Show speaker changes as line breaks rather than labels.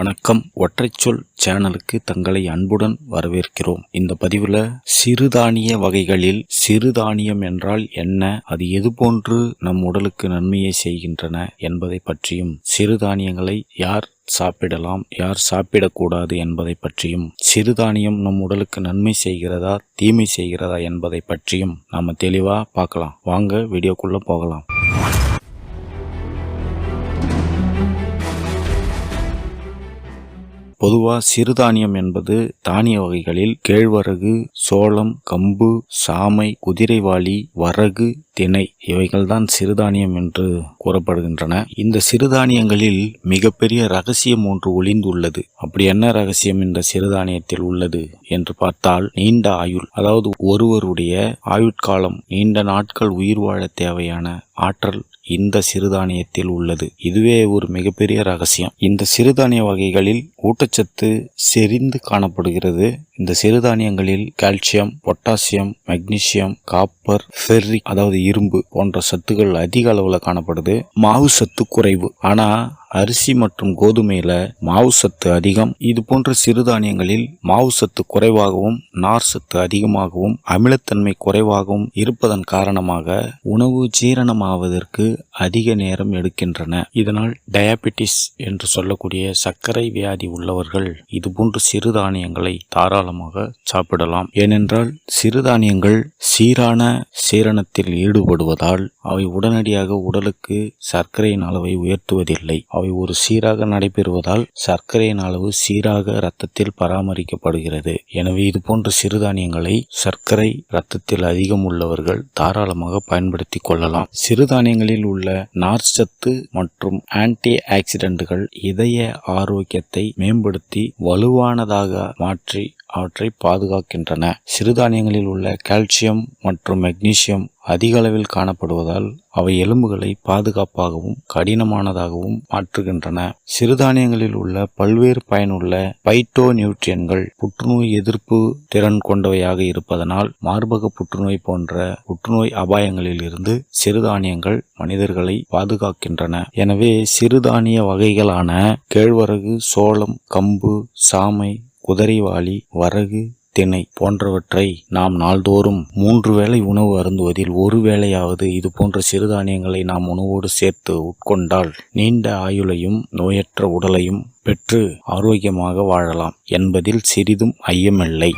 வணக்கம். ஒற்றைச்சொல் சேனலுக்கு தங்களை அன்புடன் வரவேற்கிறோம். இந்த பதிவுல சிறுதானிய வகைகளில் சிறுதானியம் என்றால் என்ன, அது எதுபோன்று நம் உடலுக்கு நன்மையை செய்கின்றன என்பதை பற்றியும், சிறுதானியங்களை யார் சாப்பிடலாம், யார் சாப்பிடக்கூடாது என்பதை பற்றியும், சிறுதானியம் நம் உடலுக்கு நன்மை செய்கிறதா தீமை செய்கிறதா என்பதை பற்றியும் நாம தெளிவா பார்க்கலாம். வாங்க வீடியோக்குள்ள போகலாம். பொதுவா சிறுதானியம் என்பது தானிய வகைகளில் கேழ்வரகு, சோளம், கம்பு, சாமை, குதிரைவாலி, வரகு, திணை இவைகள்தான் சிறுதானியம் என்று கூறப்படுகின்றன. இந்த சிறுதானியங்களில் மிகப்பெரிய ரகசியம் ஒன்று ஒளிந்துள்ளது. அப்படி என்ன ரகசியம் இந்த சிறுதானியத்தில் உள்ளது என்று பார்த்தால், நீண்ட ஆயுள், அதாவது ஒருவருடைய ஆயுட்காலம், நீண்ட நாட்கள் உயிர் வாழ தேவையான ஆற்றல் இந்த சிறுதானியத்தில் உள்ளது. இதுவே ஒரு மிகப்பெரிய ரகசியம். இந்த சிறுதானிய வகைகளில் ஊட்டச்சத்து செறிந்து காணப்படுகிறது. இந்த சிறுதானியங்களில் calcium, potassium, magnesium, copper, ferric அதாவது இரும்பு போன்ற சத்துக்கள் அதிக அளவுல காணப்படுது. மாவு சத்து குறைவு. ஆனா அரிசி மற்றும் கோதுமையில மாவு சத்து அதிகம். இது போன்ற சிறுதானியங்களில் மாவு சத்து குறைவாகவும் நார் சத்து அதிகமாகவும் அமிலத்தன்மை குறைவாகவும் இருப்பதன் காரணமாக உணவு ஜீரணமாவதற்கு அதிக நேரம் எடுக்கின்றன. இதனால் டயாபெட்டிஸ் என்று சொல்லக்கூடிய சர்க்கரை வியாதி உள்ளவர்கள் இதுபோன்ற சிறுதானியங்களை தாராளமாக சாப்பிடலாம். ஏனென்றால் சிறுதானியங்கள் சீரான சீரணத்தில் ஈடுபடுவதால் அவை உடனடியாக உடலுக்கு சர்க்கரையின் அளவை உயர்த்துவதில்லை. அவை ஒரு சீராக நடைபெறுவதால் சர்க்கரையின் அளவு சீராக இரத்தத்தில் பராமரிக்கப்படுகிறது. எனவே இது போன்ற சிறுதானியங்களை சர்க்கரை இரத்தத்தில் அதிகம் உள்ளவர்கள் தாராளமாக பயன்படுத்திக் கொள்ளலாம். சிறுதானியங்களில் உள்ள நார்ச்சத்து மற்றும் ஆன்டி ஆக்சிடென்ட்கள் இதய ஆரோக்கியத்தை மேம்படுத்தி வலுவானதாக மாற்றி அவற்றை பாதுகாக்கின்றன. சிறுதானியங்களில் உள்ள கால்சியம் மற்றும் மெக்னீசியம் அதிக அளவில் காணப்படுவதால் அவை எலும்புகளை பாதுகாப்பாகவும் கடினமானதாகவும் மாற்றுகின்றன. சிறுதானியங்களில் உள்ள பல்வேறு பயனுள்ள பைட்டோ நியூட்ரியன்கள் புற்றுநோய் எதிர்ப்பு திறன் கொண்டவையாக இருப்பதனால் மார்பக புற்றுநோய் போன்ற புற்றுநோய் அபாயங்களில் இருந்து சிறுதானியங்கள் மனிதர்களை பாதுகாக்கின்றன. எனவே சிறுதானிய வகைகளான கேழ்வரகு, சோளம், கம்பு, சாமை, குதிரைவாலி, வரகு, திணை போன்றவற்றை நாம் நாள்தோறும் 3 வேளை உணவு அருந்துவதில் ஒரு வேளையாவது இது போன்ற சிறுதானியங்களை நாம் உணவோடு சேர்த்து உட்கொண்டால் நீண்ட ஆயுளையும் நோயற்ற உடலையும் பெற்று ஆரோக்கியமாக வாழலாம் என்பதில் சிறிதும் ஐயமில்லை.